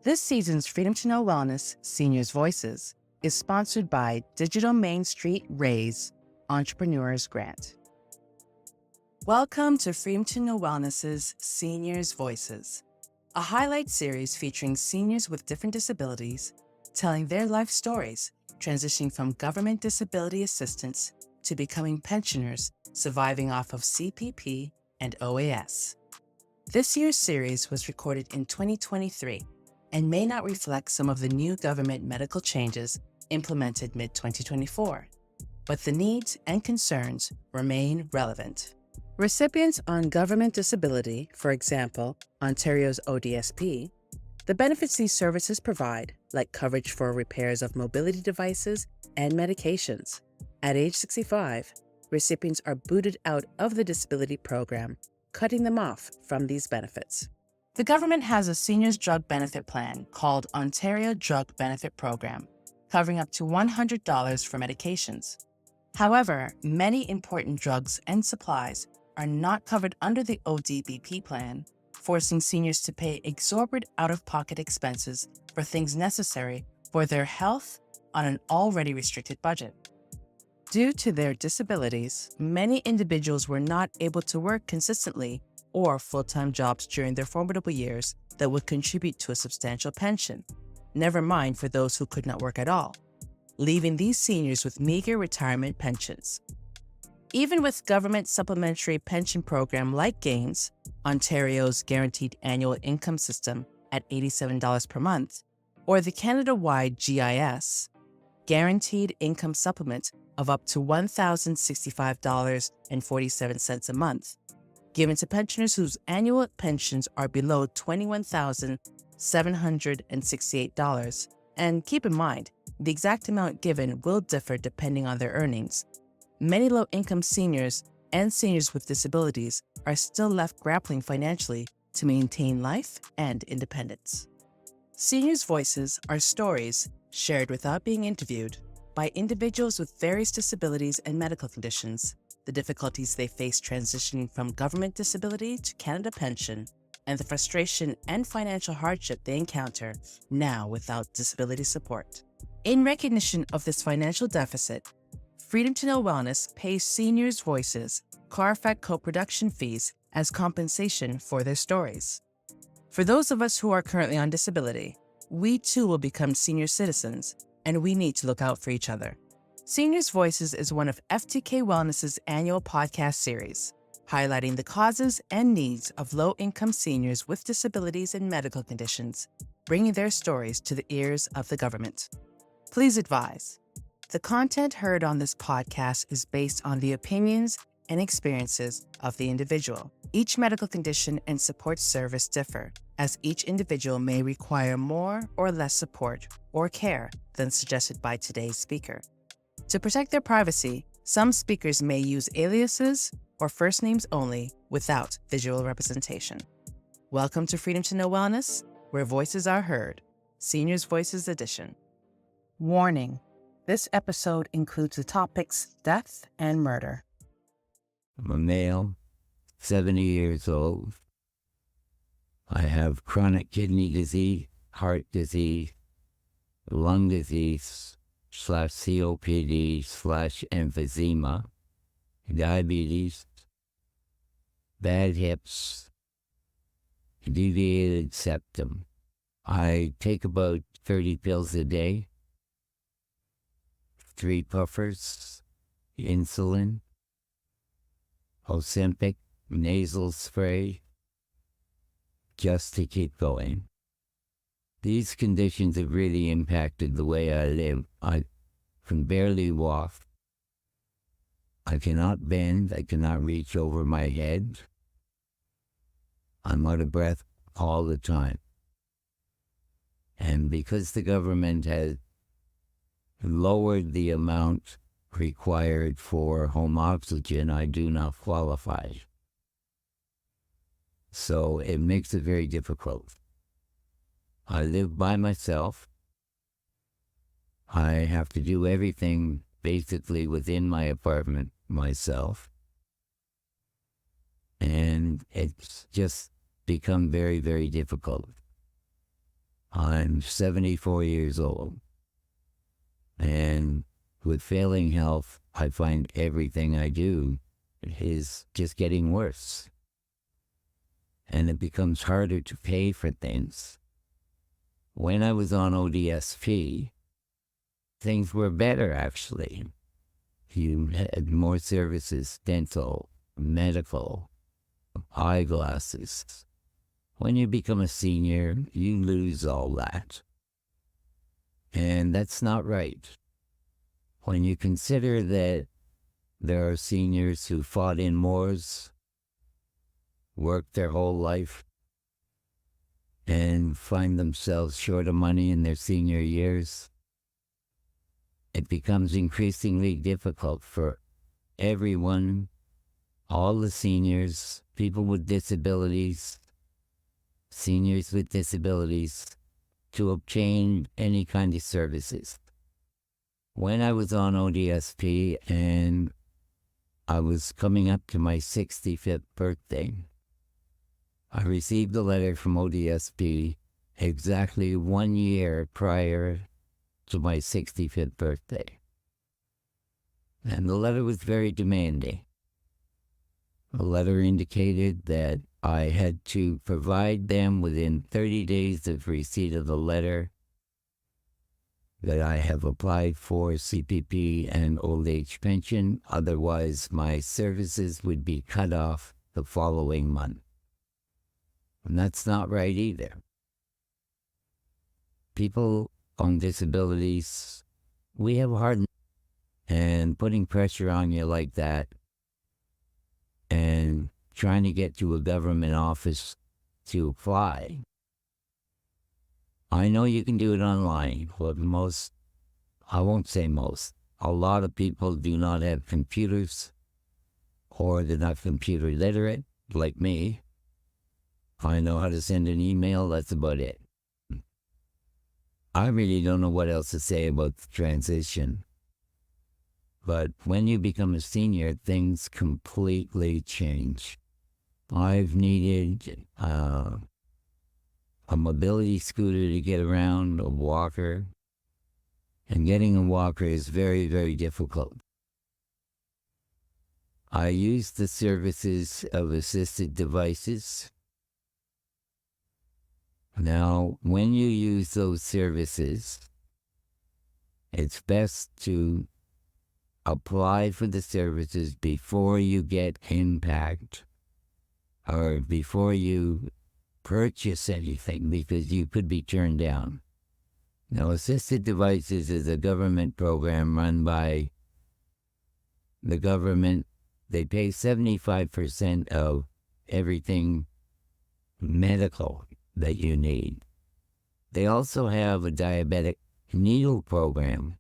This season's Freedom to Know Wellness Seniors Voices is sponsored by Digital Main Street Raise Entrepreneurs Grant. Welcome to Freedom to Know Wellness's Seniors Voices, a highlight series featuring seniors with different disabilities telling their life stories, transitioning from government disability assistance to becoming pensioners surviving off of CPP and OAS. This year's series was recorded in 2023 and may not reflect some of the new government medical changes implemented mid-2024, but the needs and concerns remain relevant. Recipients on government disability, for example, Ontario's ODSP, the benefits these services provide, like coverage for repairs of mobility devices and medications. At age 65, recipients are booted out of the disability program, cutting them off from these benefits. The government has a seniors drug benefit plan called Ontario Drug Benefit Program, covering up to $100 for medications. However, many important drugs and supplies are not covered under the ODBP plan, forcing seniors to pay exorbitant out-of-pocket expenses for things necessary for their health on an already restricted budget. Due to their disabilities, many individuals were not able to work consistently or full-time jobs during their formidable years that would contribute to a substantial pension, never mind for those who could not work at all, leaving these seniors with meager retirement pensions. Even with government supplementary pension program like GAINS, Ontario's Guaranteed Annual Income System at $87 per month, or the Canada-wide GIS, Guaranteed Income Supplement of up to $1,065.47 a month, given to pensioners whose annual pensions are below $21,768. And keep in mind, the exact amount given will differ depending on their earnings. Many low-income seniors and seniors with disabilities are still left grappling financially to maintain life and independence. Seniors' voices are stories shared without being interviewed by individuals with various disabilities and medical conditions, the difficulties they face transitioning from government disability to Canada pension, and the frustration and financial hardship they encounter now without disability support. In recognition of this financial deficit, Freedom to Know Wellness pays Seniors Voices CARFAC co-production fees as compensation for their stories. For those of us who are currently on disability, we too will become senior citizens, and we need to look out for each other. Seniors Voices is one of FTKWellness's annual podcast series, highlighting the causes and needs of low-income seniors with disabilities and medical conditions, bringing their stories to the ears of the government. Please advise, the content heard on this podcast is based on the opinions and experiences of the individual. Each medical condition and support service differ, as each individual may require more or less support or care than suggested by today's speaker. To protect their privacy, some speakers may use aliases or first names only without visual representation. Welcome to Freedom to Know Wellness, where voices are heard. Seniors Voices Edition. Warning: this episode includes the topics death and murder. I'm a male, 70 years old. I have chronic kidney disease, heart disease, lung disease, /COPD/emphysema, diabetes, bad hips, deviated septum. I take about 30 pills a day, 3 puffers, insulin, Ozempic, nasal spray, just to keep going. These conditions have really impacted the way I live. I can barely walk. I cannot bend. I cannot reach over my head. I'm out of breath all the time. And because the government has lowered the amount required for home oxygen, I do not qualify. So it makes it very difficult. I live by myself. I have to do everything basically within my apartment myself. And it's just become very, very difficult. I'm 74 years old, and with failing health, I find everything I do is just getting worse. And it becomes harder to pay for things. When I was on ODSP, things were better, actually. You had more services, dental, medical, eyeglasses. When you become a senior, you lose all that. And that's not right. When you consider that there are seniors who fought in wars, worked their whole life, and find themselves short of money in their senior years, it becomes increasingly difficult for everyone, all the seniors, people with disabilities, seniors with disabilities, to obtain any kind of services. When I was on ODSP and I was coming up to my 65th birthday, I received a letter from ODSP exactly 1 year prior to my 65th birthday. And the letter was very demanding. The letter indicated that I had to provide them within 30 days of receipt of the letter that I have applied for CPP and old age pension. Otherwise, my services would be cut off the following month. And that's not right either. People on disabilities, we have hard, and putting pressure on you like that and trying to get to a government office to apply. I know you can do it online, but I won't say most, a lot of people do not have computers, or they're not computer literate, like me. I know how to send an email, that's about it. I really don't know what else to say about the transition. But when you become a senior, things completely change. I've needed a mobility scooter to get around, a walker. And getting a walker is very, very difficult. I use the services of assisted devices. Now, when you use those services, it's best to apply for the services before you get impact or before you purchase anything, because you could be turned down. Now, assisted devices is a government program run by the government. They pay 75% of everything medical that you need. They also have a diabetic needle program,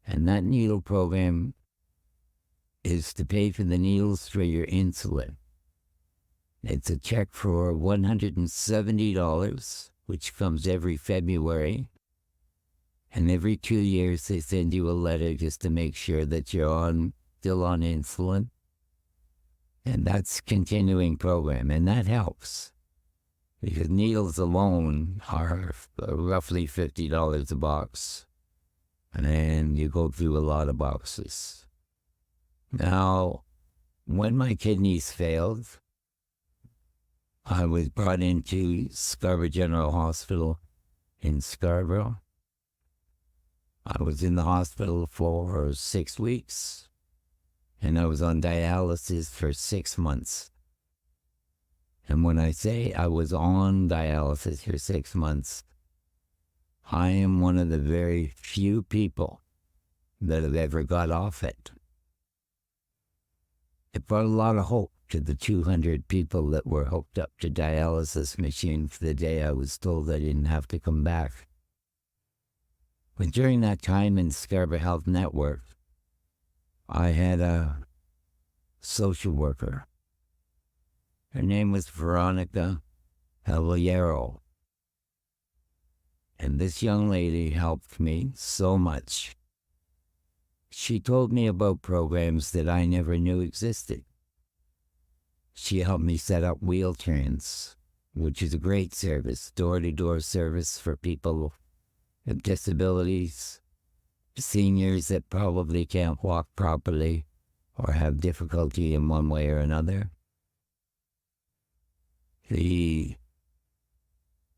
and that needle program is to pay for the needles for your insulin. It's a check for $170, which comes every February, and every 2 years they send you a letter just to make sure that you're still on insulin, and that's a continuing program, and that helps. Because needles alone are roughly $50 a box. And then you go through a lot of boxes. Now, when my kidneys failed, I was brought into Scarborough General Hospital in Scarborough. I was in the hospital for 6 weeks, and I was on dialysis for 6 months. And when I say I was on dialysis for 6 months, I am one of the very few people that have ever got off it. It brought a lot of hope to the 200 people that were hooked up to dialysis machines the day I was told I didn't have to come back. But during that time in Scarborough Health Network, I had a social worker. Her name was Veronica Caballero. And this young lady helped me so much. She told me about programs that I never knew existed. She helped me set up wheel trains which is a great service, door-to-door service for people with disabilities, seniors that probably can't walk properly or have difficulty in one way or another. The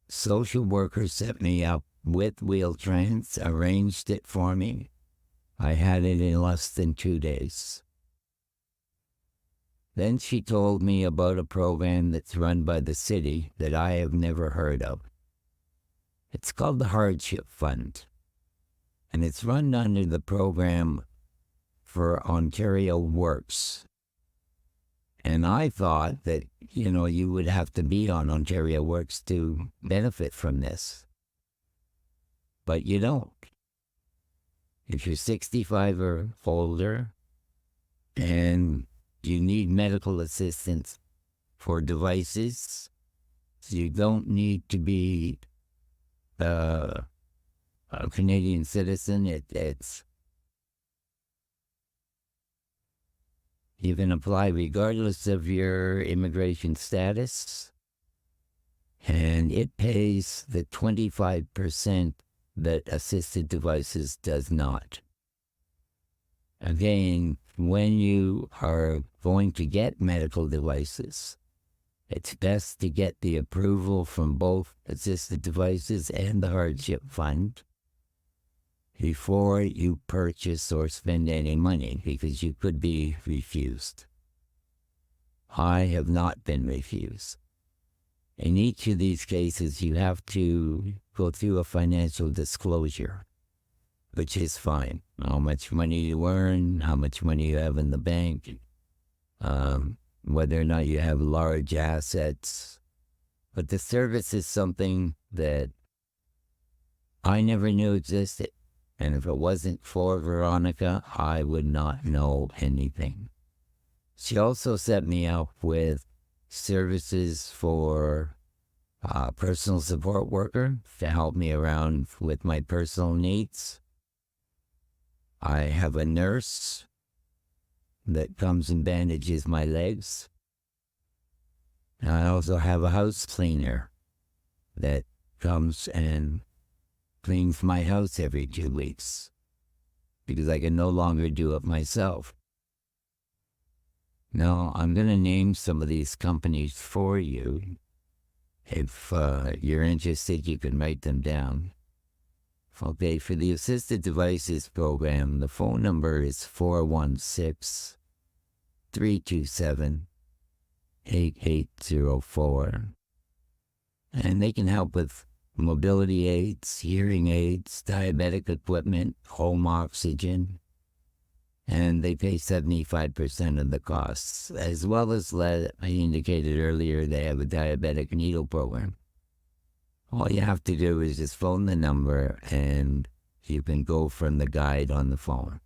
social worker set me up with Wheel-Trans, arranged it for me. I had it in less than 2 days. Then she told me about a program that's run by the city that I have never heard of. It's called the Hardship Fund, and it's run under the program for Ontario Works. And I thought that, you would have to be on Ontario Works to benefit from this. But you don't. If you're 65 or older and you need medical assistance for devices, you don't need to be a Canadian citizen. You can apply regardless of your immigration status, and it pays the 25% that assisted devices does not. Again, when you are going to get medical devices, it's best to get the approval from both assisted devices and the Hardship Fund before you purchase or spend any money, because you could be refused. I have not been refused. In each of these cases, you have to go through a financial disclosure, which is fine. How much money you earn, how much money you have in the bank, whether or not you have large assets. But the service is something that I never knew existed. And if it wasn't for Veronica, I would not know anything. She also set me up with services for a personal support worker to help me around with my personal needs. I have a nurse that comes and bandages my legs. And I also have a house cleaner that comes and cleans my house every 2 weeks because I can no longer do it myself. Now, I'm going to name some of these companies for you. If you're interested, you can write them down. Okay, for the Assisted Devices program, the phone number is 416-327-8804. And they can help with mobility aids, hearing aids, diabetic equipment, home oxygen. And they pay 75% of the costs, as well as I indicated earlier, they have a diabetic needle program. All you have to do is just phone the number and you can go from the guide on the phone.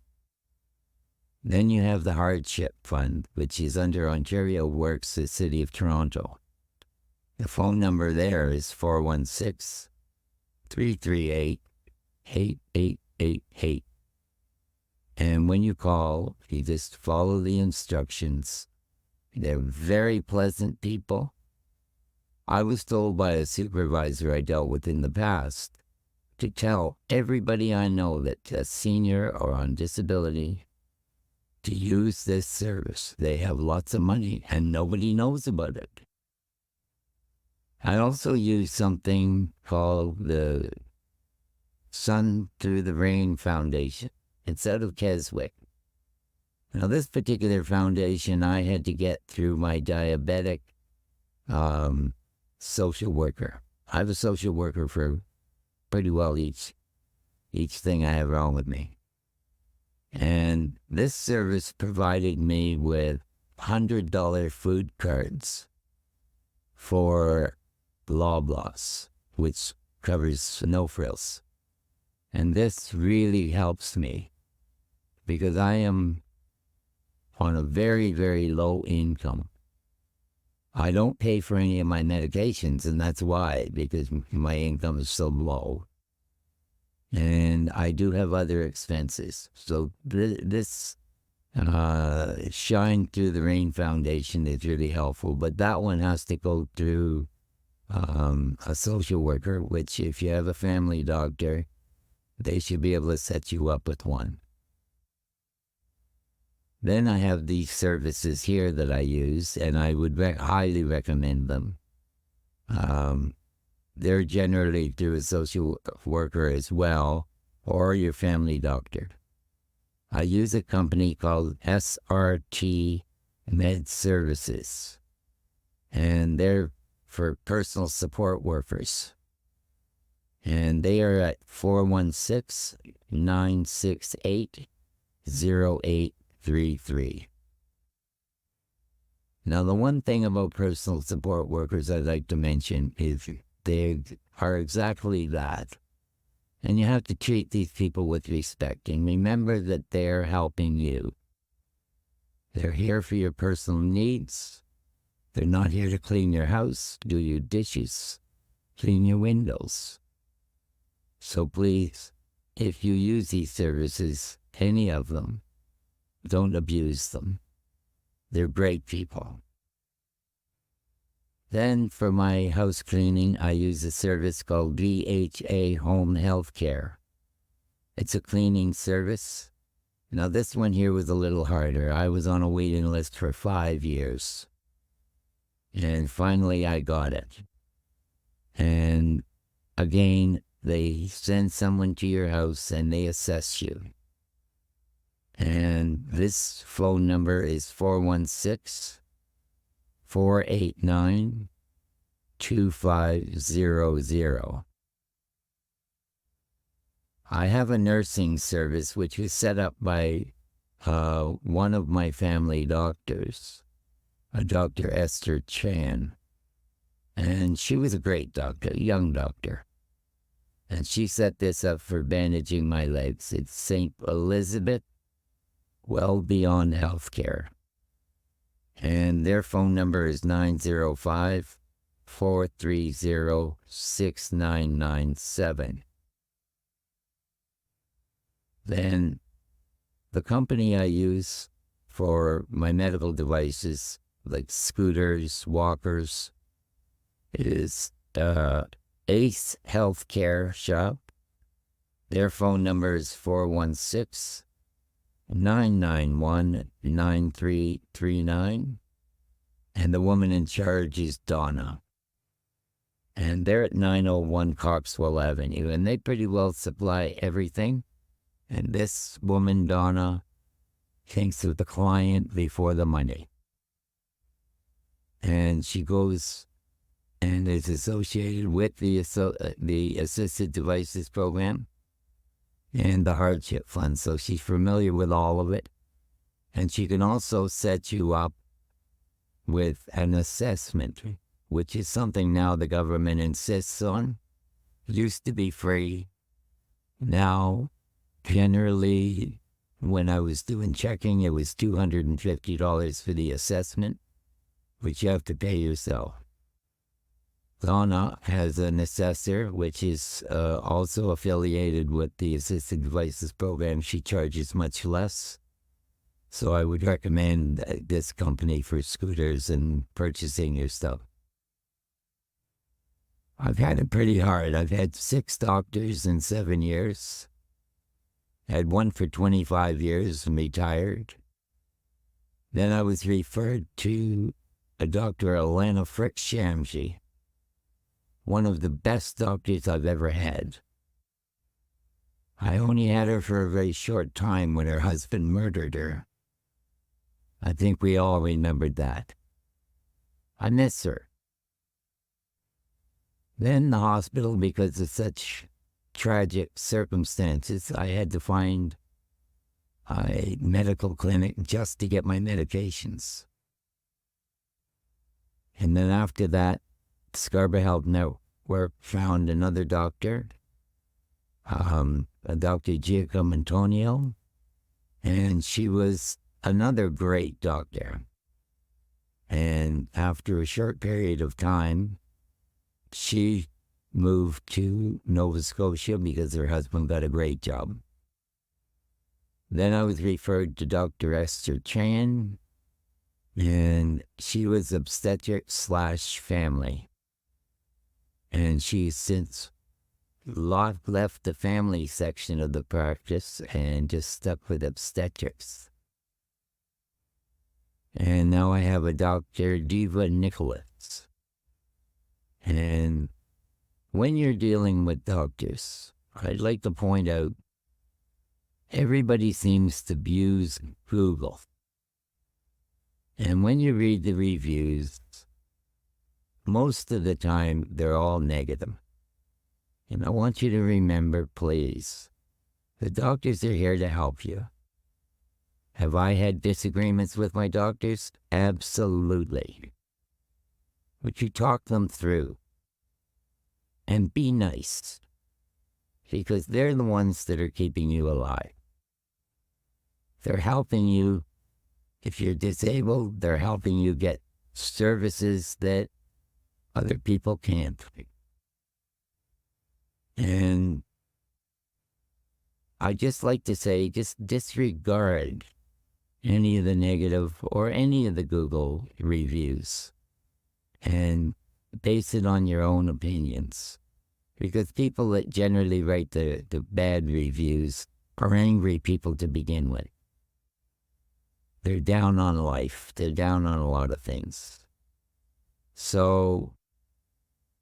Then you have the Hardship Fund, which is under Ontario Works, the City of Toronto. The phone number there is 416-338-8888. And when you call, you just follow the instructions. They're very pleasant people. I was told by a supervisor I dealt with in the past to tell everybody I know that's a senior or on disability to use this service. They have lots of money and nobody knows about it. I also use something called the Sun Through the Rain Foundation. It's out of Keswick. Now, this particular foundation I had to get through my diabetic social worker. I have a social worker for pretty well each thing I have wrong with me. And this service provided me with $100 food cards for Loblaws, which covers no frills. And this really helps me because I am on a very, very low income. I don't pay for any of my medications, and that's why, because my income is so low. And I do have other expenses. So this Shine Through the Rain Foundation is really helpful, but that one has to go through a social worker, which if you have a family doctor, they should be able to set you up with one. Then I have these services here that I use, and I would highly recommend them. They're generally through a social worker as well, or your family doctor. I use a company called SRT Med Services, and they're for personal support workers. And they are at 416-968-0833. Now, the one thing about personal support workers I'd like to mention is they are exactly that. And you have to treat these people with respect and remember that they're helping you. They're here for your personal needs. They're not here to clean your house, do your dishes, clean your windows. So please, if you use these services, any of them, don't abuse them. They're great people. Then for my house cleaning, I use a service called VHA Home Health Care. It's a cleaning service. Now this one here was a little harder. I was on a waiting list for 5 years. And finally I got it. And again, they send someone to your house and they assess you. And this phone number is 416-489-2500. I have a nursing service which was set up by one of my family doctors, a Dr. Esther Chan. And she was a great doctor, a young doctor. And she set this up for bandaging my legs. It's St. Elizabeth Well Beyond Healthcare. And their phone number is 905-430-6997. Then the company I use for my medical devices, like scooters, walkers, is Ace Healthcare Shop. Their phone number is 416-991-9339. And the woman in charge is Donna. And they're at 901 Coxwell Avenue. And they pretty well supply everything. And this woman, Donna, thinks of the client before the money. And she goes and is associated with the Assisted Devices Program and the Hardship Fund. So she's familiar with all of it. And she can also set you up with an assessment, which is something now the government insists on. It used to be free. Now, generally, when I was doing checking, it was $250 for the assessment, which you have to pay yourself. Donna has an assessor, which is also affiliated with the Assisted Devices Program. She charges much less. So I would recommend this company for scooters and purchasing your stuff. I've had it pretty hard. I've had 6 doctors in 7 years. Had one for 25 years and retired. Then I was referred to a Dr. Alana Frick-Shamji, one of the best doctors I've ever had. I only had her for a very short time when her husband murdered her. I think we all remembered that. I miss her. Then the hospital, because of such tragic circumstances, I had to find a medical clinic just to get my medications. And then after that, Scarborough Health Network found another doctor, a Dr. Giacomo Antonio, and she was another great doctor. And after a short period of time, she moved to Nova Scotia because her husband got a great job. Then I was referred to Dr. Esther Chan, and she was obstetric/family. And she's since left the family section of the practice and just stuck with obstetrics. And now I have a Dr. Diva Nicholas. And when you're dealing with doctors, I'd like to point out, everybody seems to abuse Google. And when you read the reviews, most of the time they're all negative. And I want you to remember, please, the doctors are here to help you. Have I had disagreements with my doctors? Absolutely. But you talk them through. And be nice. Because they're the ones that are keeping you alive. They're helping you. If you're disabled, they're helping you get services that other people can't. And I just like to say, just disregard any of the negative or any of the Google reviews and base it on your own opinions. Because people that generally write the bad reviews are angry people to begin with. They're down on life. They're down on a lot of things. So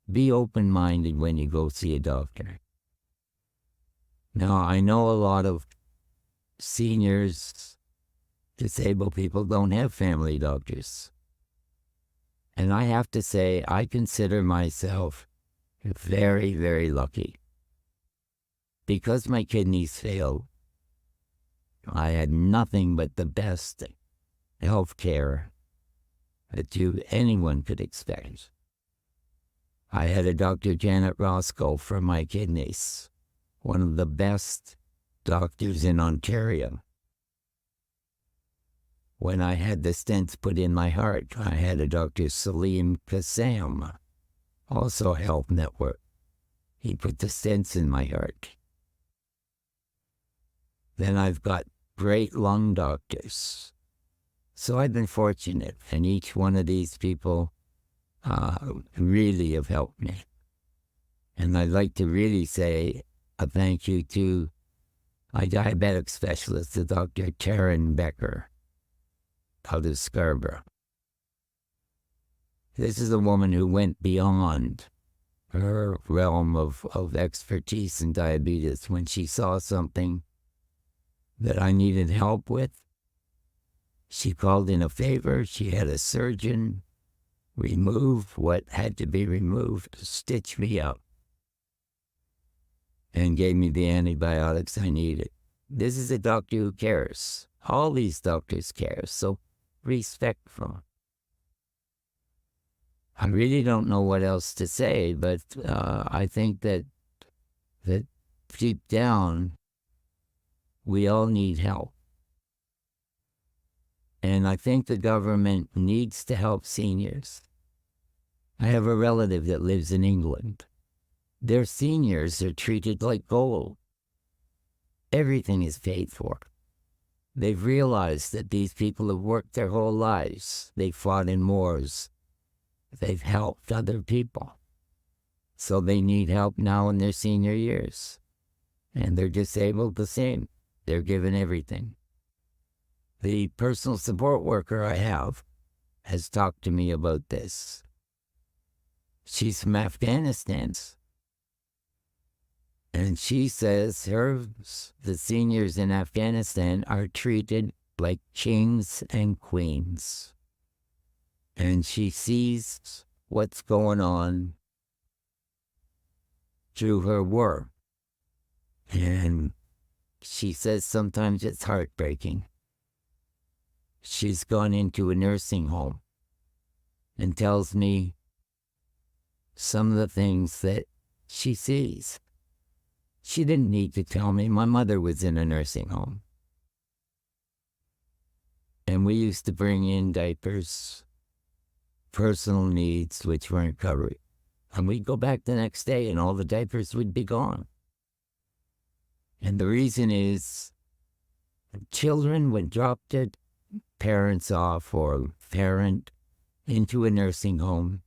be open-minded when you go see a doctor. Now, I know a lot of seniors, disabled people don't have family doctors. And I have to say, I consider myself very, very lucky. Because my kidneys failed, I had nothing but the best health care that anyone could expect. I had a Dr. Janet Roscoe for my kidneys, one of the best doctors in Ontario. When I had the stents put in my heart, I had a Dr. Salim Kassam, also a health network. He put the stents in my heart. Then I've got great lung doctors. So I've been fortunate, and each one of these people really have helped me. And I'd like to really say a thank you to my diabetic specialist, the Dr. Taryn Becker, out of Scarborough. This is a woman who went beyond her realm of expertise in diabetes. When she saw something that I needed help with, she called in a favor. She had a surgeon remove what had to be removed, stitch me up, and gave me the antibiotics I needed. This is a doctor who cares. All these doctors care, so respect for them. I really don't know what else to say, but I think that deep down, we all need help. And I think the government needs to help seniors. I have a relative that lives in England. Their seniors are treated like gold. Everything is paid for. They've realized that these people have worked their whole lives. They've fought in wars. They've helped other people. So they need help now in their senior years. And they're disabled the same. They're given everything. The personal support worker I have has talked to me about this. She's from Afghanistan. And she says the seniors in Afghanistan are treated like kings and queens. And she sees what's going on through her work. And she says sometimes it's heartbreaking. She's gone into a nursing home and tells me some of the things that she sees. She didn't need to tell me. My mother was in a nursing home. And we used to bring in diapers, personal needs, which weren't covered. And we'd go back the next day and all the diapers would be gone. And the reason is children would drop their parents off or parent into a nursing home.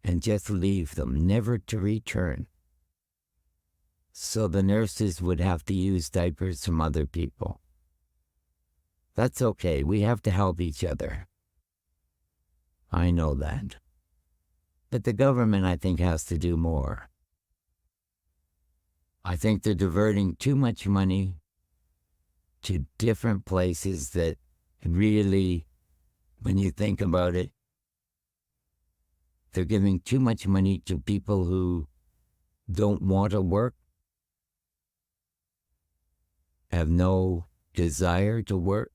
and just leave them, never to return. So the nurses would have to use diapers from other people. That's okay. We have to help each other. I know that. But the government, I think, has to do more. I think they're diverting too much money to different places that really, when you think about it, they're giving too much money to people who don't want to work, have no desire to work.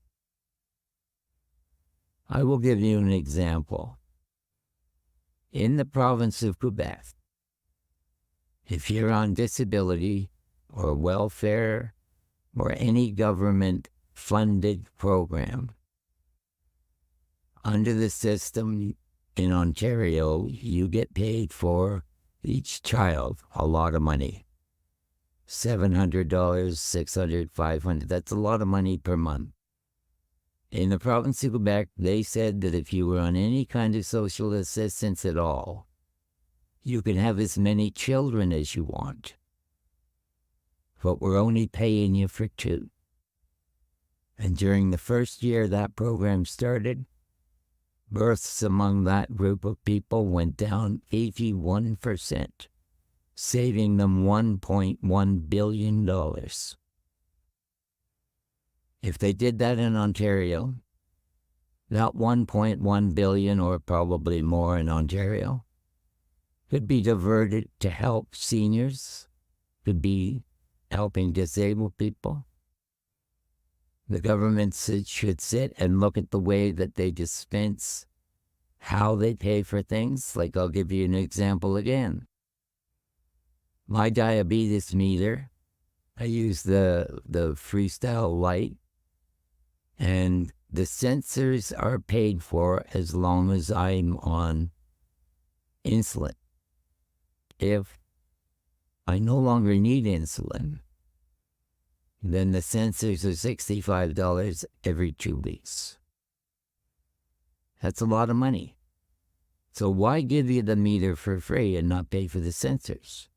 I will give you an example. In the province of Quebec, if you're on disability or welfare or any government-funded program, under the system in Ontario, you get paid for each child a lot of money. $700, $600, $500, that's a lot of money per month. In the province of Quebec, they said that if you were on any kind of social assistance at all, you can have as many children as you want, but we're only paying you for 2. And during the first year that program started, births among that group of people went down 81%, saving them $1.1 billion. If they did that in Ontario, that $1.1 billion, or probably more in Ontario, could be diverted to help seniors, could be helping disabled people. The government should sit and look at the way that they dispense, how they pay for things. Like, I'll give you an example again. My diabetes meter, I use the Freestyle Lite, and the sensors are paid for as long as I'm on insulin. If I no longer need insulin, then the sensors are $65 every 2 weeks. That's a lot of money. So why give you the meter for free and not pay for the sensors?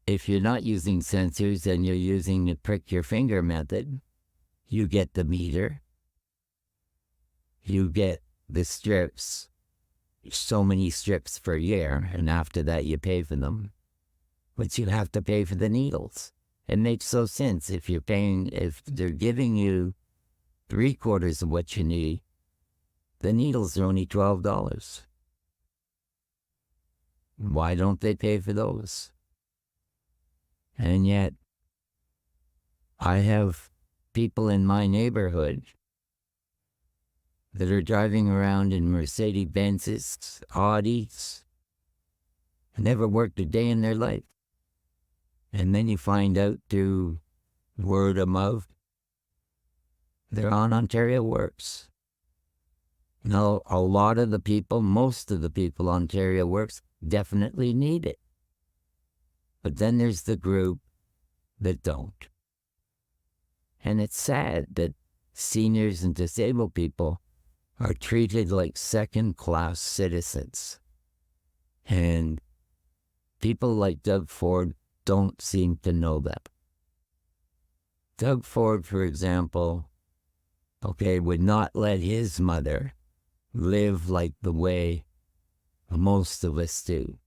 If you're not using sensors and you're using the prick your finger method, you get the meter, you get the strips, so many strips per year, and after that you pay for them. But you have to pay for the needles. It makes no sense if they're giving you 3/4 of what you need, the needles are only $12. Why don't they pay for those? And yet, I have people in my neighborhood that are driving around in Mercedes-Benzes, Audis, never worked a day in their life. And then you find out through word of mouth, they're on Ontario Works. Now, a lot of the people, most of the people on Ontario Works definitely need it. But then there's the group that don't. And it's sad that seniors and disabled people are treated like second-class citizens. And people like Doug Ford don't seem to know that. Doug Ford, for example, would not let his mother live like the way most of us do.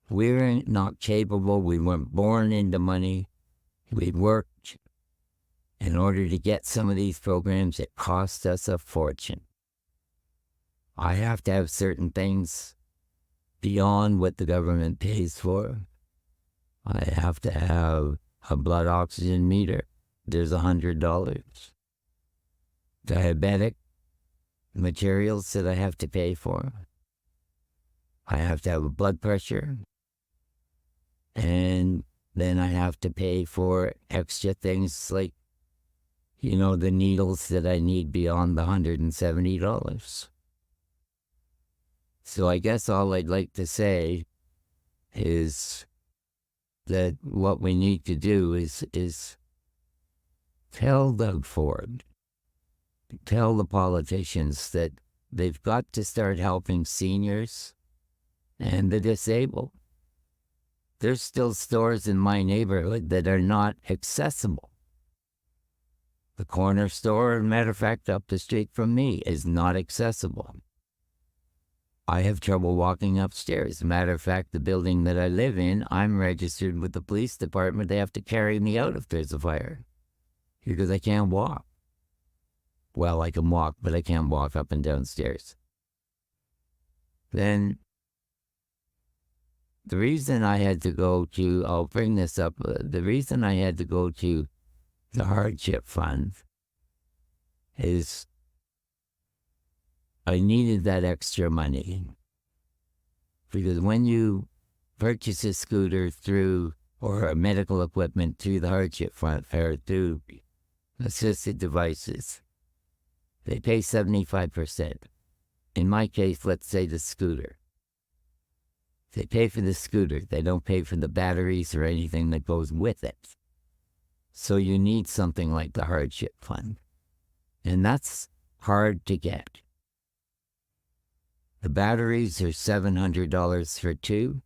We're not capable. We weren't born into money. We worked. In order to get some of these programs, it cost us a fortune. I have to have certain things beyond what the government pays for. I have to have a blood oxygen meter. There's $100. Diabetic materials that I have to pay for. I have to have a blood pressure. And then I have to pay for extra things like, the needles that I need beyond the $170. So I guess all I'd like to say is that what we need to do is tell Doug Ford, tell the politicians that they've got to start helping seniors and the disabled. There's still stores in my neighborhood that are not accessible. The corner store, matter of fact, up the street from me is not accessible. I have trouble walking upstairs. Matter of fact, the building that I live in, I'm registered with the police department. They have to carry me out if there's a fire because I can't walk. Well, I can walk, but I can't walk up and down stairs. Then the reason I had to go to, I'll bring this up, the reason I had to go to the Hardship Fund is I needed that extra money. Because when you purchase a scooter through, or medical equipment through the Hardship Fund, or through assisted devices, they pay 75%. In my case, let's say the scooter. They pay for the scooter. They don't pay for the batteries or anything that goes with it. So you need something like the Hardship Fund. And that's hard to get. The batteries are $700 for two.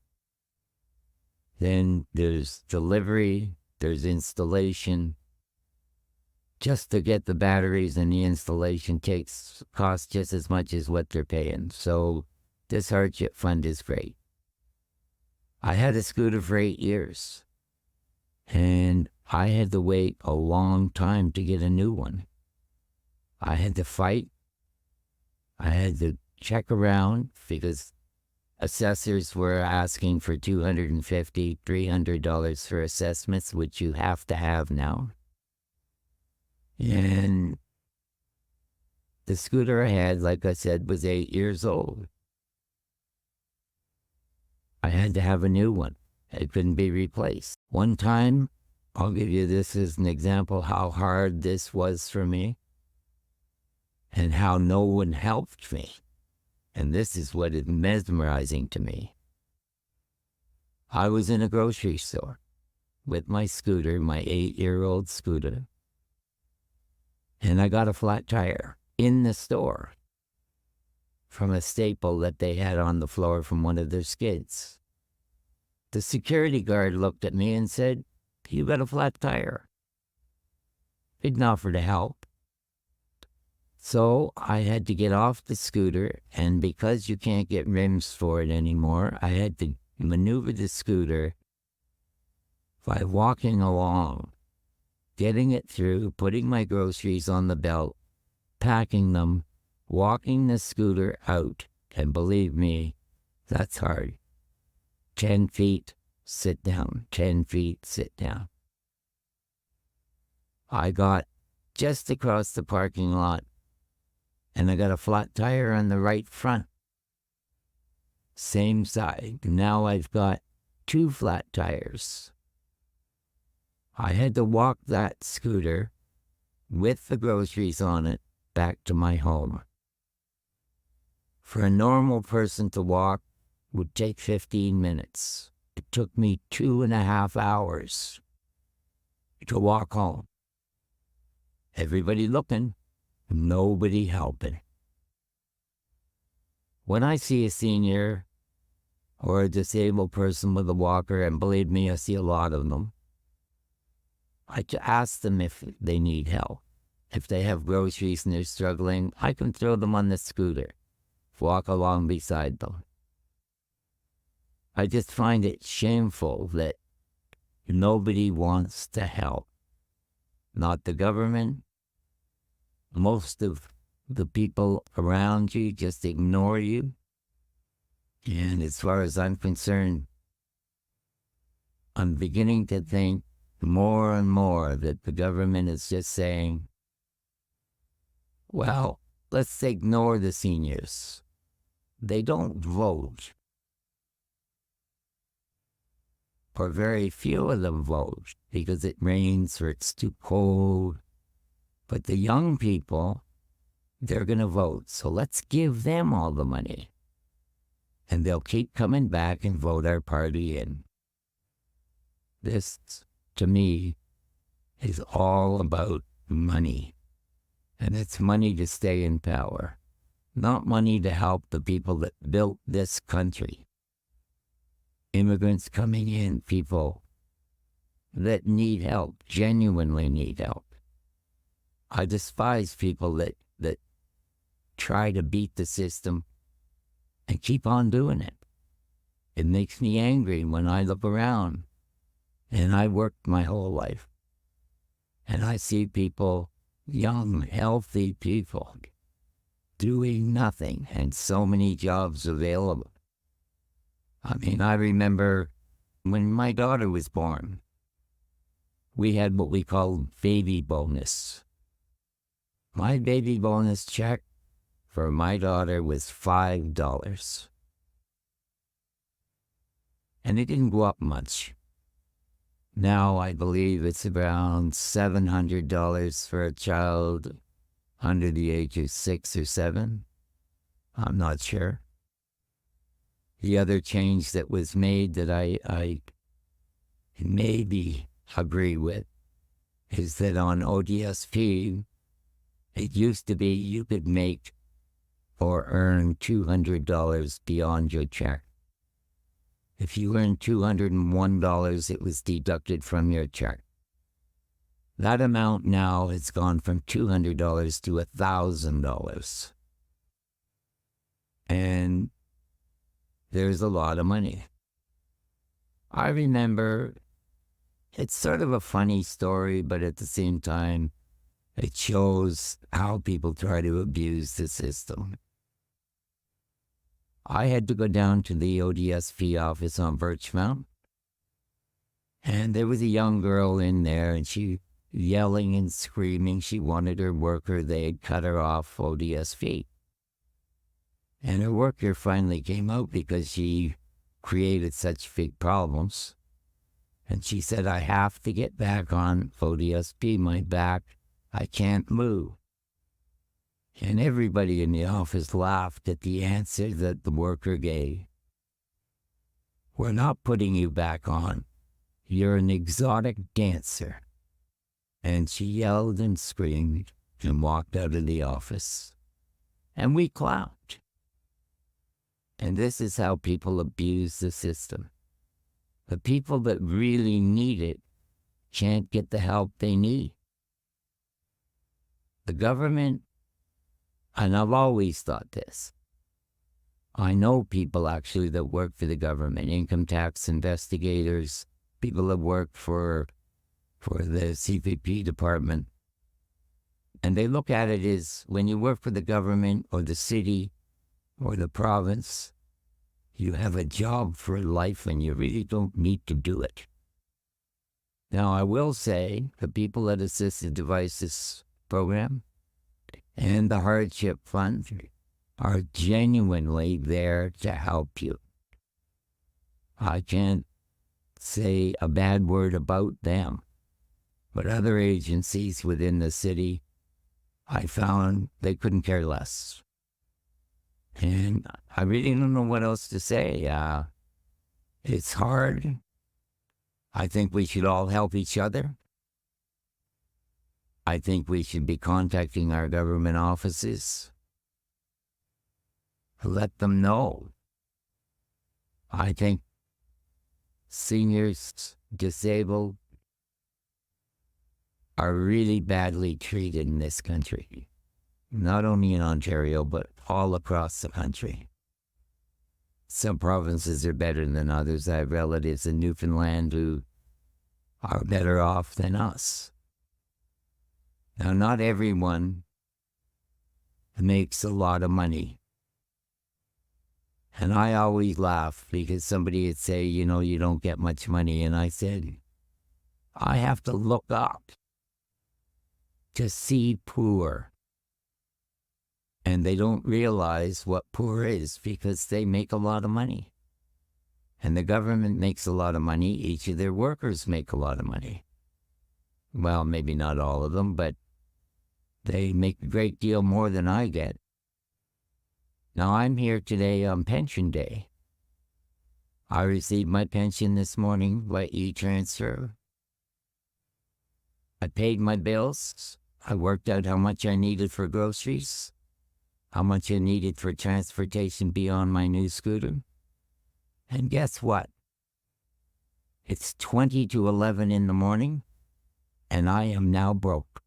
Then there's delivery, there's installation. Just to get the batteries and the installation costs just as much as what they're paying. So this Hardship Fund is great. I had a scooter for 8 years. And I had to wait a long time to get a new one. I had to fight. I had to check around because assessors were asking for $250, $300 for assessments, which you have to have now. And the scooter I had, like I said, was 8 years old. I had to have a new one. It couldn't be replaced. One time, I'll give you this as an example how hard this was for me and how no one helped me. And this is what is mesmerizing to me. I was in a grocery store with my scooter, my 8-year-old scooter, and I got a flat tire in the store from a staple that they had on the floor from one of their skids. The security guard looked at me and said, "You got a flat tire." Didn't offer to help. So I had to get off the scooter, and because you can't get rims for it anymore, I had to maneuver the scooter by walking along, getting it through, putting my groceries on the belt, packing them, walking the scooter out. And believe me, that's hard. 10 feet, sit down. 10 feet, sit down. I got just across the parking lot, and I got a flat tire on the right front. Same side. Now I've got 2 flat tires. I had to walk that scooter with the groceries on it back to my home. For a normal person to walk would take 15 minutes. It took me 2.5 hours to walk home. Everybody looking, nobody helping. When I see a senior or a disabled person with a walker, and believe me, I see a lot of them, I ask them if they need help. If they have groceries and they're struggling, I can throw them on the scooter, walk along beside them. I just find it shameful that nobody wants to help. Not the government. Most of the people around you just ignore you. And as far as I'm concerned, I'm beginning to think more and more that the government is just saying, well, let's ignore the seniors. They don't vote. Or very few of them vote because it rains or it's too cold. But the young people, they're going to vote. So let's give them all the money. And they'll keep coming back and vote our party in. This, to me, is all about money. And it's money to stay in power. not money to help the people that built this country. Immigrants coming in, people that need help, genuinely need help. I despise people that try to beat the system and keep on doing it. It makes me angry when I look around, and I worked my whole life, and I see people, young, healthy people, doing nothing, and so many jobs available. I mean, I remember when my daughter was born, we had what we called baby bonus. My baby bonus check for my daughter was $5. And it didn't go up much. Now I believe it's around $700 for a child under the age of 6 or 7. I'm not sure. The other change that was made that I maybe agree with is that on ODSP, it used to be you could make or earn $200 beyond your check. If you earned $201, it was deducted from your check. That amount now has gone from $200 to $1,000. And there's a lot of money. I remember, it's sort of a funny story, but at the same time, it shows how people try to abuse the system. I had to go down to the ODSP office on Birchmount, and there was a young girl in there, and she yelling and screaming. She wanted her worker. They had cut her off ODSP. And her worker finally came out because she created such big problems. And she said, I have to get back on ODSP. My back, I can't move. And everybody in the office laughed at the answer that the worker gave. We're not putting you back on. You're an exotic dancer. And she yelled and screamed and walked out of the office. And we clapped. And this is how people abuse the system. The people that really need it can't get the help they need. The government, and I've always thought this, I know people actually that work for the government, income tax investigators, people that work for the CPP department, and they look at it as when you work for the government or the city or the province, you have a job for life and you really don't need to do it. Now, I will say the people at Assistive Devices Program and the Hardship Fund are genuinely there to help you. I can't say a bad word about them, but other agencies within the city, I found they couldn't care less. And I really don't know what else to say. It's hard. I think we should all help each other. I think we should be contacting our government offices. Let them know. I think seniors, disabled, are really badly treated in this country. Not only in Ontario, but all across the country. Some provinces are better than others. I have relatives in Newfoundland who are better off than us. Now, not everyone makes a lot of money. And I always laugh because somebody would say, you know, you don't get much money. And I said, I have to look up to see poor. And they don't realize what poor is because they make a lot of money. And the government makes a lot of money. Each of their workers make a lot of money. Well, maybe not all of them, but they make a great deal more than I get. Now, I'm here today on Pension Day. I received my pension this morning by e-transfer. I paid my bills. I worked out how much I needed for groceries. how much I needed for transportation beyond my new scooter. And guess what? It's 20 to 11 in the morning, and I am now broke.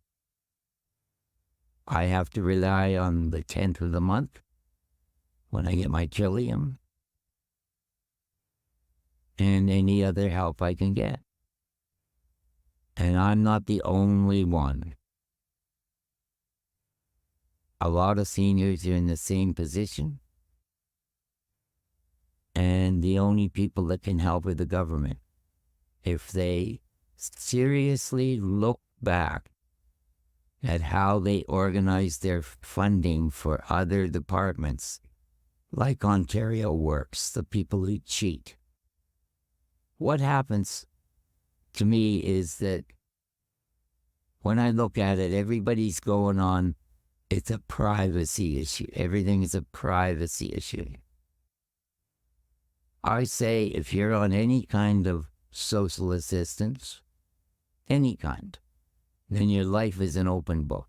I have to rely on the 10th of the month when I get my Trillium and any other help I can get. And I'm not the only one. A lot of seniors are in the same position, and the only people that can help are the government. If they seriously look back at how they organize their funding for other departments, like Ontario Works, the people who cheat. What happens to me is that when I look at it, everybody's going on, it's a privacy issue. Everything is a privacy issue. I say if you're on any kind of social assistance, any kind, then your life is an open book.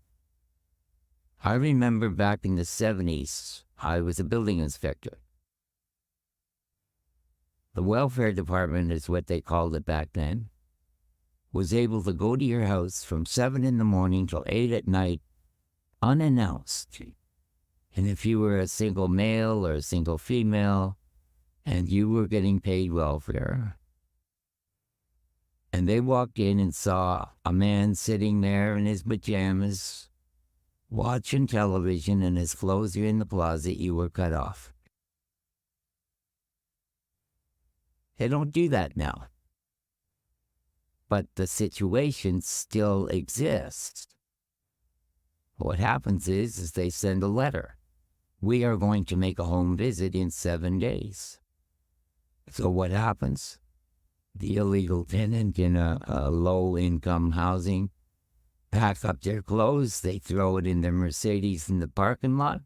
I remember back in the 70s, I was a building inspector. The welfare department is what they called it back then, was able to go to your house from 7 in the morning till 8 at night, unannounced. And if you were a single male or a single female, and you were getting paid welfare, and they walked in and saw a man sitting there in his pajamas, watching television, and his clothes are in the closet, you were cut off. They don't do that now. But the situation still exists. What happens is they send a letter. We are going to make a home visit in 7 days. So what happens? The illegal tenant in a low-income housing pack up their clothes, they throw it in their Mercedes in the parking lot,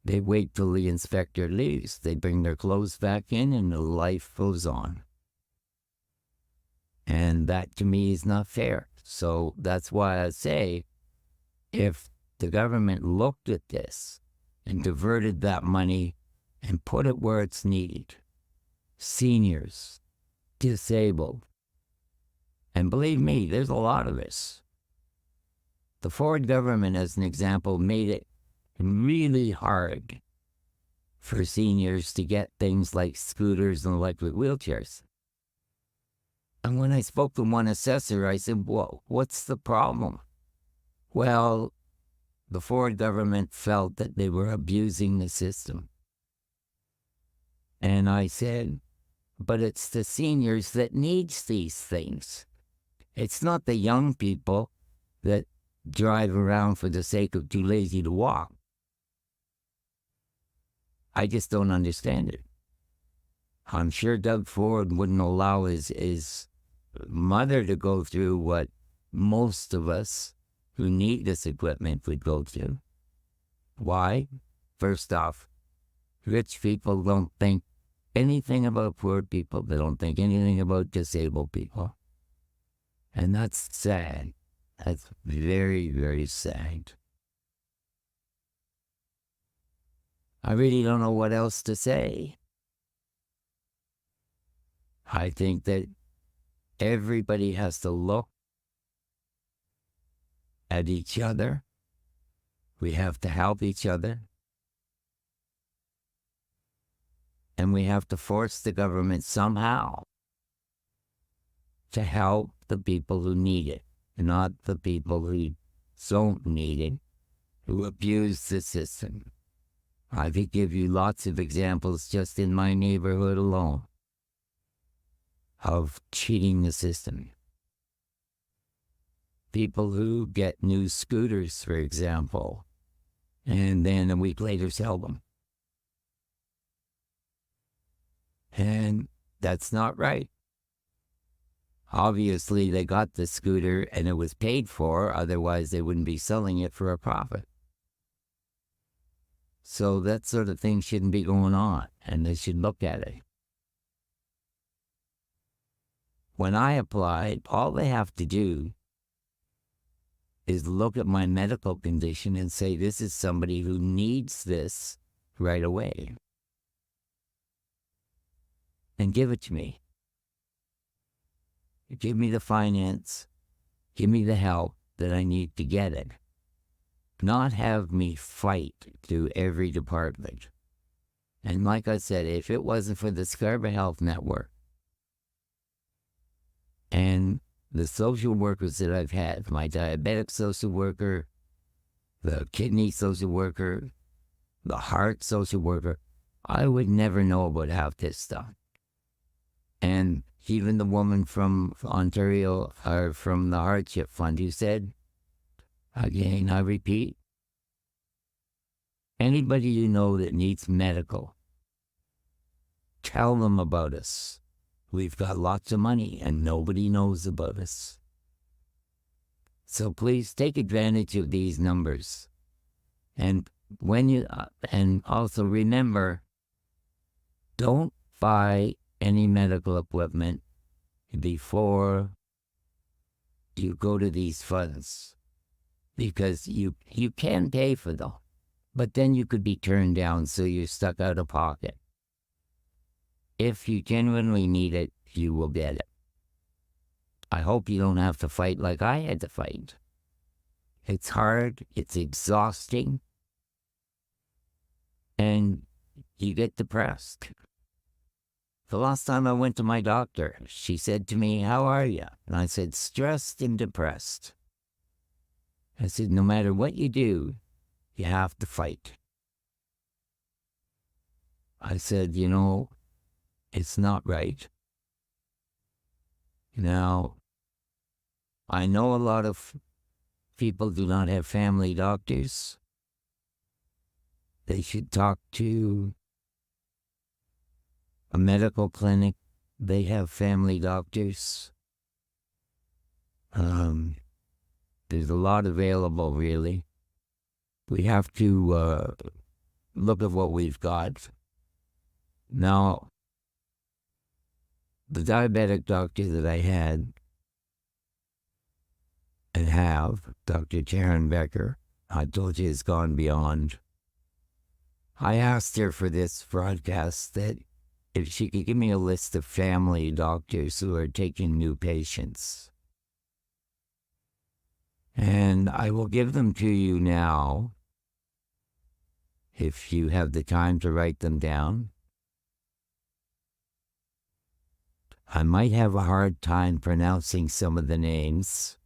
they wait till the inspector leaves, they bring their clothes back in, and the life goes on. And that to me is not fair. So that's why I say, if the government looked at this and diverted that money and put it where it's needed, seniors, disabled, and believe me, there's a lot of this. The Ford government, as an example, made it really hard for seniors to get things like scooters and electric wheelchairs. And when I spoke to one assessor, I said, well, what's the problem? Well, the Ford government felt that they were abusing the system. And I said, but it's the seniors that needs these things. It's not the young people that drive around for the sake of too lazy to walk. I just don't understand it. I'm sure Doug Ford wouldn't allow his mother to go through what most of us who need this equipment would go through. Why? First off, rich people don't think anything about poor people. They don't think anything about disabled people. And that's sad. That's very, very sad. I really don't know what else to say. I think that everybody has to look at each other. We have to help each other. And we have to force the government somehow to help the people who need it, not the people who don't need it, who abuse the system. I could give you lots of examples just in my neighborhood alone of cheating the system. People who get new scooters, for example, and then a week later sell them. And that's not right. Obviously, they got the scooter and it was paid for, otherwise they wouldn't be selling it for a profit. So that sort of thing shouldn't be going on, and they should look at it. When I applied, all they have to do is look at my medical condition and say, this is somebody who needs this right away. And give it to me. Give me the finance. Give me the help that I need to get it. Not have me fight through every department. And like I said, if it wasn't for the Scarborough Health Network and the social workers that I've had, my diabetic social worker, the kidney social worker, the heart social worker, I would never know about half this stuff. And even the woman from Ontario, or from the Hardship Fund, who said, again, I repeat, anybody you know that needs medical, tell them about us. We've got lots of money and nobody knows about us. So please take advantage of these numbers. And and also remember, don't buy any medical equipment before you go to these funds, because you can pay for them, but then you could be turned down, so you're stuck out of pocket. If you genuinely need it, you will get it. I hope you don't have to fight like I had to fight. It's hard, it's exhausting, and you get depressed. The last time I went to my doctor, she said to me, how are you? And I said, stressed and depressed. I said, no matter what you do, you have to fight. I said, it's not right. Now, I know a lot of people do not have family doctors. They should talk to a medical clinic. They have family doctors. There's a lot available, really. We have to look at what we've got. Now, the diabetic doctor that I had and have, Dr. Karen Becker, I told you has gone beyond. I asked her for this broadcast that if she could give me a list of family doctors who are taking new patients. And I will give them to you now, if you have the time to write them down. I might have a hard time pronouncing some of the names.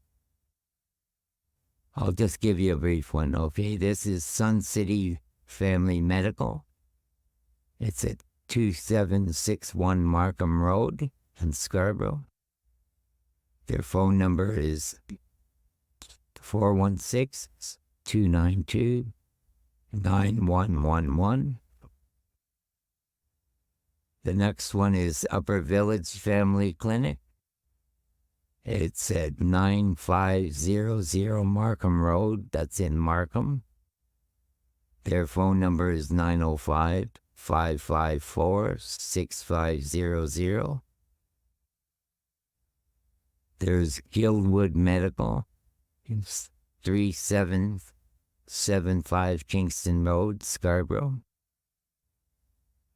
I'll just give you a brief one, okay? This is Sun City Family Medical. It's at 2761 Markham Road in Scarborough. Their phone number is 416-292-9111. The next one is Upper Village Family Clinic. It's at 9500 Markham Road. That's in Markham. Their phone number is 905-554-6500. There's Guildwood Medical. It's 3775 Kingston Road, Scarborough.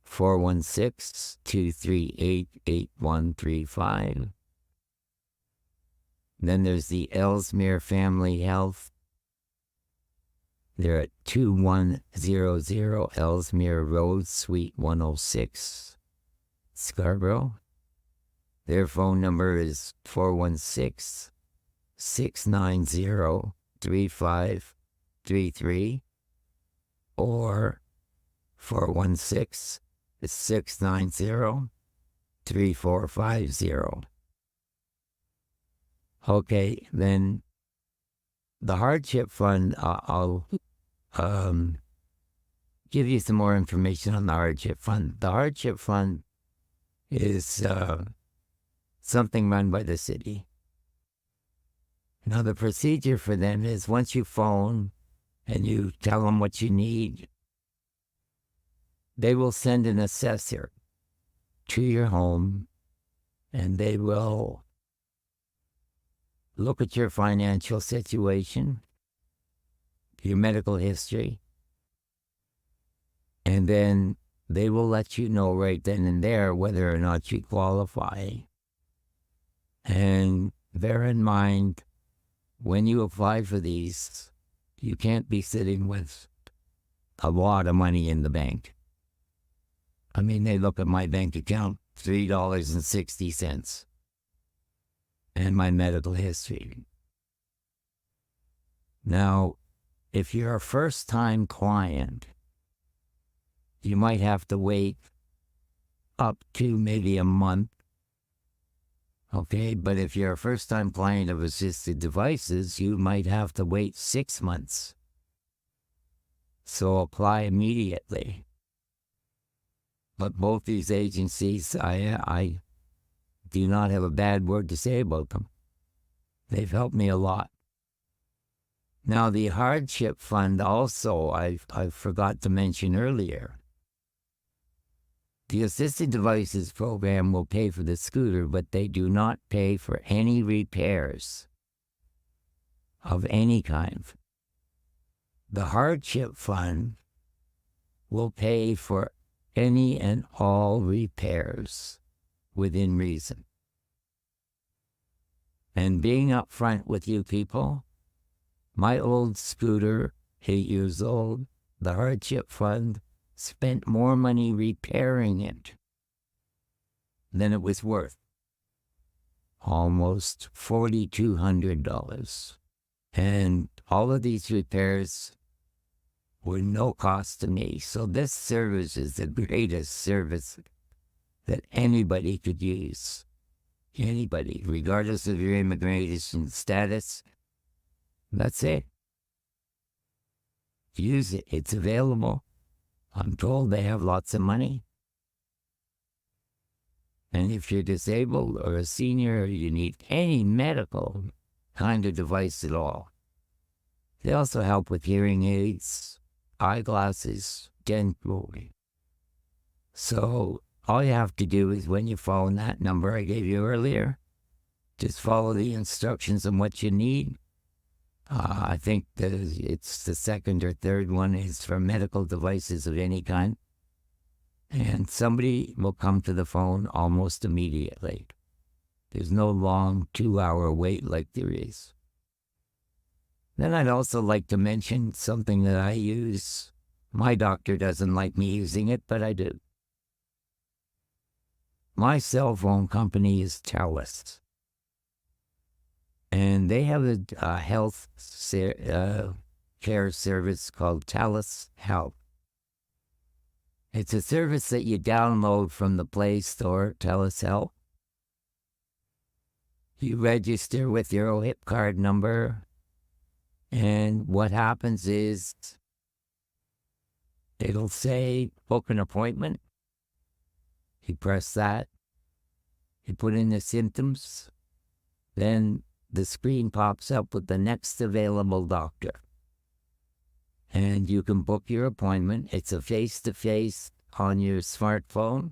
416-238-8135. Then there's the Ellesmere Family Health. They're at 2100 Ellesmere Road, Suite 106, Scarborough. Their phone number is 416-690-3533 or 416-690-3450. Okay, then the Hardship Fund, I'll give you some more information on the Hardship Fund. The Hardship Fund is something run by the city. Now, the procedure for them is once you phone and you tell them what you need, they will send an assessor to your home, and they will look at your financial situation, your medical history, and then they will let you know right then and there whether or not you qualify. And bear in mind, when you apply for these, you can't be sitting with a lot of money in the bank. I mean, they look at my bank account, $3.60, and my medical history. Now, if you're a first-time client, you might have to wait up to maybe a month. Okay, but if you're a first-time client of assisted devices, you might have to wait 6 months. So apply immediately. But both these agencies, I do not have a bad word to say about them. They've helped me a lot. Now, the Hardship Fund also, I forgot to mention earlier. The Assisted Devices program will pay for the scooter, but they do not pay for any repairs of any kind. The Hardship Fund will pay for any and all repairs within reason. And being upfront with you people, my old scooter, 8 years old, the Hardship Fund spent more money repairing it than it was worth. Almost $4,200. And all of these repairs were no cost to me. So this service is the greatest service that anybody could use. Anybody, regardless of your immigration status. That's it. Use it. It's available. I'm told they have lots of money. And if you're disabled or a senior or you need any medical kind of device at all, they also help with hearing aids, eyeglasses, dental. So all you have to do is when you phone that number I gave you earlier, just follow the instructions on what you need. I think it's the second or third one is for medical devices of any kind. And somebody will come to the phone almost immediately. There's no long 2-hour wait like there is. Then I'd also like to mention something that I use. My doctor doesn't like me using it, but I do. My cell phone company is TELUS. And they have a health care service called TELUS Health. It's a service that you download from the Play Store, TELUS Health. You register with your OHIP card number, and what happens is it'll say, book an appointment. You press that. You put in the symptoms. Then the screen pops up with the next available doctor. And you can book your appointment. It's a face-to-face on your smartphone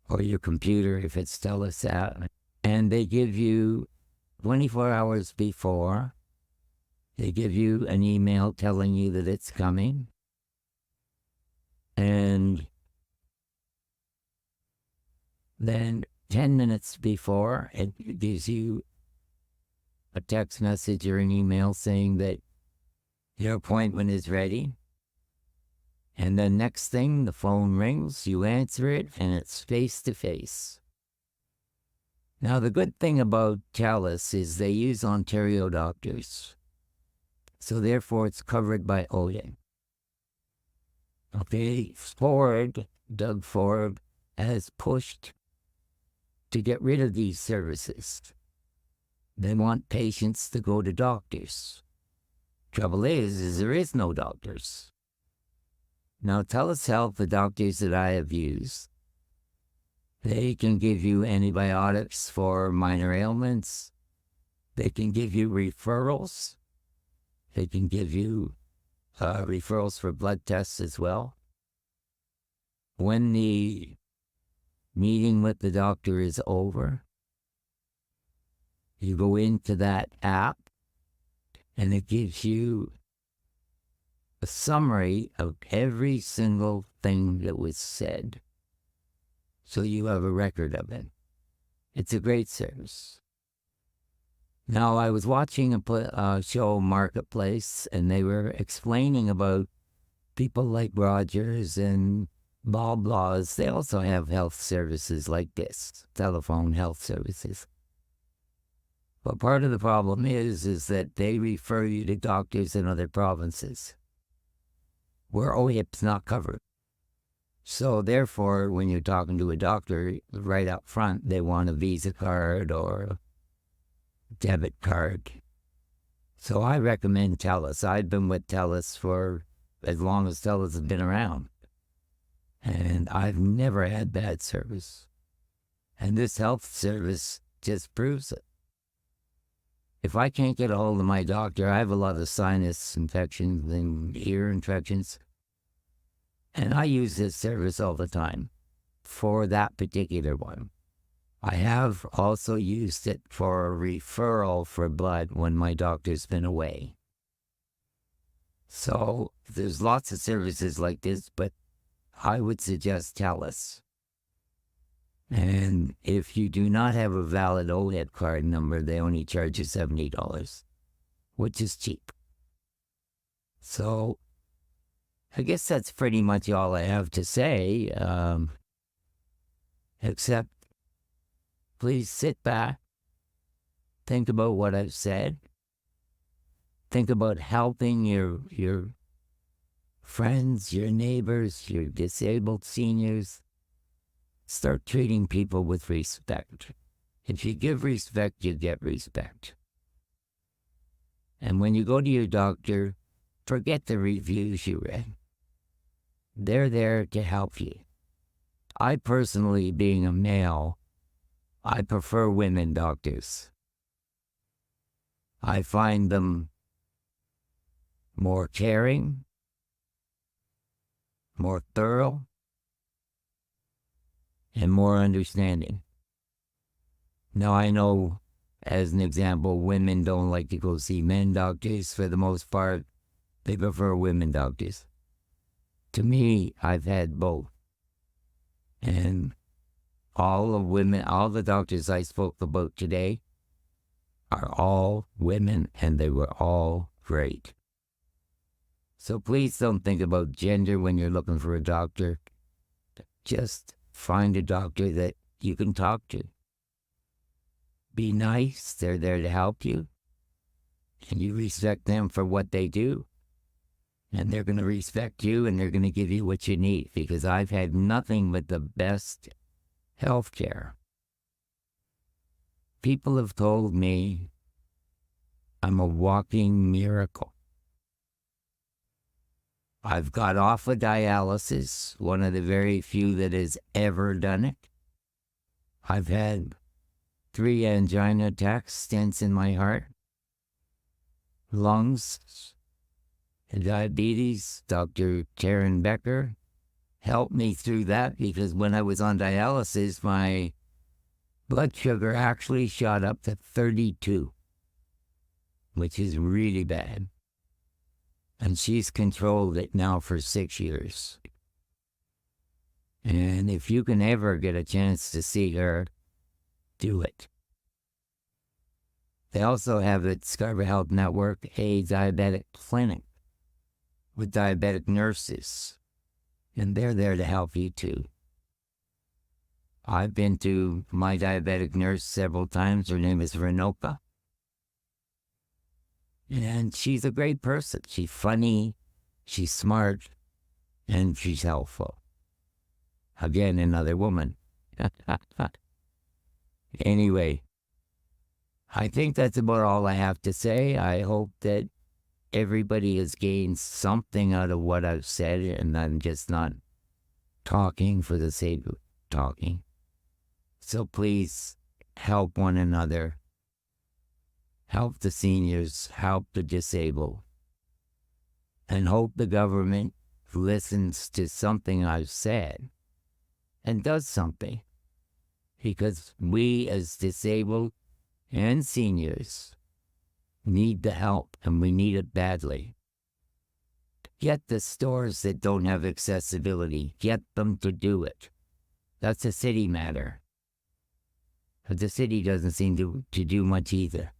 or your computer if it's TELUS app. And they give you 24 hours before, they give you an email telling you that it's coming. And then 10 minutes before, it gives you a text message or an email saying that your appointment is ready. And then next thing, the phone rings, you answer it, and it's face-to-face. Now, the good thing about TELUS is they use Ontario doctors. So therefore, it's covered by OHIP. Okay, Doug Ford, has pushed to get rid of these services. They want patients to go to doctors. Trouble is there is no doctors. Now, TELUS Health, the doctors that I have used, they can give you antibiotics for minor ailments. They can give you referrals. They can give you referrals for blood tests as well. When the meeting with the doctor is over, You go into that app, and it gives you a summary of every single thing that was said. So you have a record of it. It's a great service. Now, I was watching a show, Marketplace, and they were explaining about people like Rogers and blah blahs. They also have health services like this, telephone health services. But part of the problem is that they refer you to doctors in other provinces where OHIP's not covered. So therefore, when you're talking to a doctor, right up front, they want a Visa card or a debit card. So I recommend TELUS. I've been with TELUS for as long as TELUS has been around. And I've never had bad service. And this health service just proves it. If I can't get a hold of my doctor, I have a lot of sinus infections and ear infections. And I use this service all the time for that particular one. I have also used it for a referral for blood when my doctor's been away. So there's lots of services like this, but I would suggest TELUS. And if you do not have a valid OHIP card number, they only charge you $70, which is cheap. So I guess that's pretty much all I have to say, except please sit back, think about what I've said, think about helping your friends, your neighbors, your disabled seniors. Start treating people with respect. If you give respect, you get respect. And when you go to your doctor, forget the reviews you read. They're there to help you. I personally, being a male, I prefer women doctors. I find them more caring, more thorough, and more understanding. Now, I know, as an example, women don't like to go see men doctors. For the most part, they prefer women doctors. To me, I've had both. And all the doctors I spoke about today are all women, and they were all great. So please don't think about gender when you're looking for a doctor. Just find a doctor that you can talk to. Be nice. They're there to help you. And you respect them for what they do. And they're going to respect you, and they're going to give you what you need, because I've had nothing but the best health care. People have told me I'm a walking miracle. I've got off of dialysis, one of the very few that has ever done it. I've had 3 angina attacks, stents in my heart, lungs, and diabetes. Dr. Karen Becker helped me through that, because when I was on dialysis, my blood sugar actually shot up to 32, which is really bad. And she's controlled it now for 6 years. And if you can ever get a chance to see her, do it. They also have at Scarborough Health Network a diabetic clinic with diabetic nurses. And they're there to help you too. I've been to my diabetic nurse several times. Her name is Renoka. And she's a great person. She's funny, she's smart, and she's helpful. Again, another woman. Anyway, I think that's about all I have to say. I hope that everybody has gained something out of what I've said, and I'm just not talking for the sake of talking. So please help one another. Help the seniors, help the disabled, and hope the government listens to something I've said and does something. Because we as disabled and seniors need the help, and we need it badly. Get the stores that don't have accessibility, get them to do it. That's a city matter. But the city doesn't seem to do much either.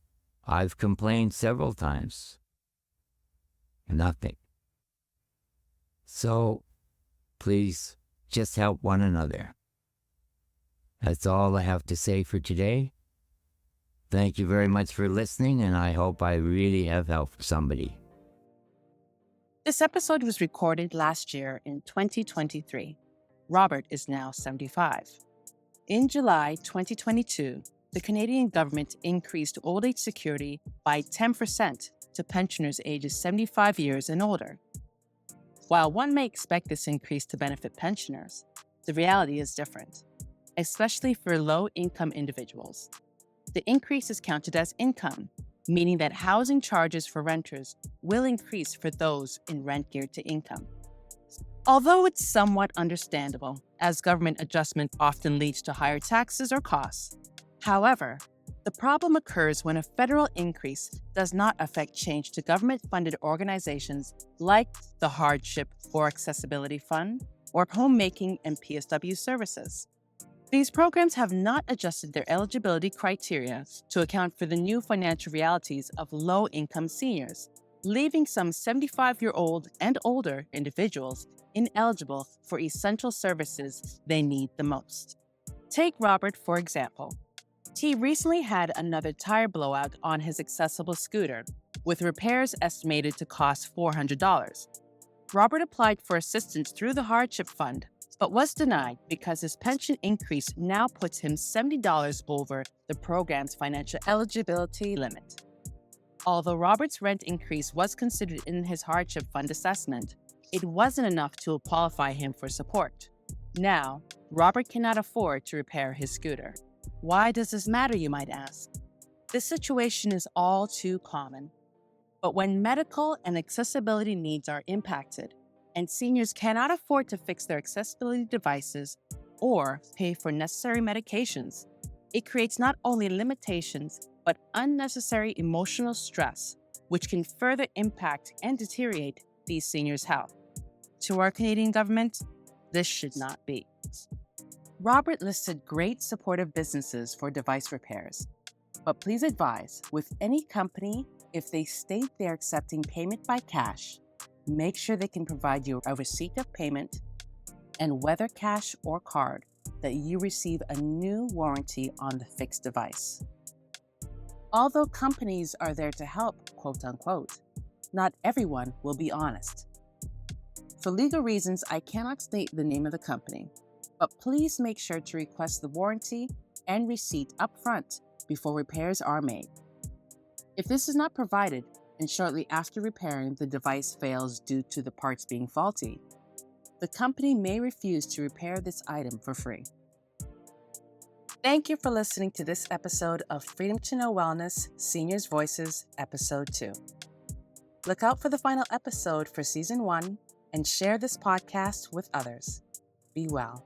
I've complained several times. Nothing. So, please, just help one another. That's all I have to say for today. Thank you very much for listening, and I hope I really have helped somebody. This episode was recorded last year in 2023. Robert is now 75. In July 2022, the Canadian government increased old age security by 10% to pensioners ages 75 years and older. While one may expect this increase to benefit pensioners, the reality is different, especially for low-income individuals. The increase is counted as income, meaning that housing charges for renters will increase for those in rent geared to income. Although it's somewhat understandable, as government adjustment often leads to higher taxes or costs. However, the problem occurs when a federal increase does not affect change to government-funded organizations like the Hardship or Accessibility Fund or homemaking and PSW services. These programs have not adjusted their eligibility criteria to account for the new financial realities of low-income seniors, leaving some 75-year-old and older individuals ineligible for essential services they need the most. Take Robert, for example. He recently had another tire blowout on his accessible scooter, with repairs estimated to cost $400. Robert applied for assistance through the Hardship Fund, but was denied because his pension increase now puts him $70 over the program's financial eligibility limit. Although Robert's rent increase was considered in his Hardship Fund assessment, it wasn't enough to qualify him for support. Now, Robert cannot afford to repair his scooter. Why does this matter, you might ask? This situation is all too common. But when medical and accessibility needs are impacted, and seniors cannot afford to fix their accessibility devices or pay for necessary medications, it creates not only limitations, but unnecessary emotional stress, which can further impact and deteriorate these seniors' health. To our Canadian government, this should not be. Robert listed great supportive businesses for device repairs, but please advise, with any company, if they state they're accepting payment by cash, make sure they can provide you a receipt of payment and whether cash or card, that you receive a new warranty on the fixed device. Although companies are there to help, quote unquote, not everyone will be honest. For legal reasons, I cannot state the name of the company, but please make sure to request the warranty and receipt upfront before repairs are made. If this is not provided, and shortly after repairing the device fails due to the parts being faulty, the company may refuse to repair this item for free. Thank you for listening to this episode of Freedom to Know Wellness Seniors Voices, Episode 2. Look out for the final episode for Season 1 and share this podcast with others. Be well.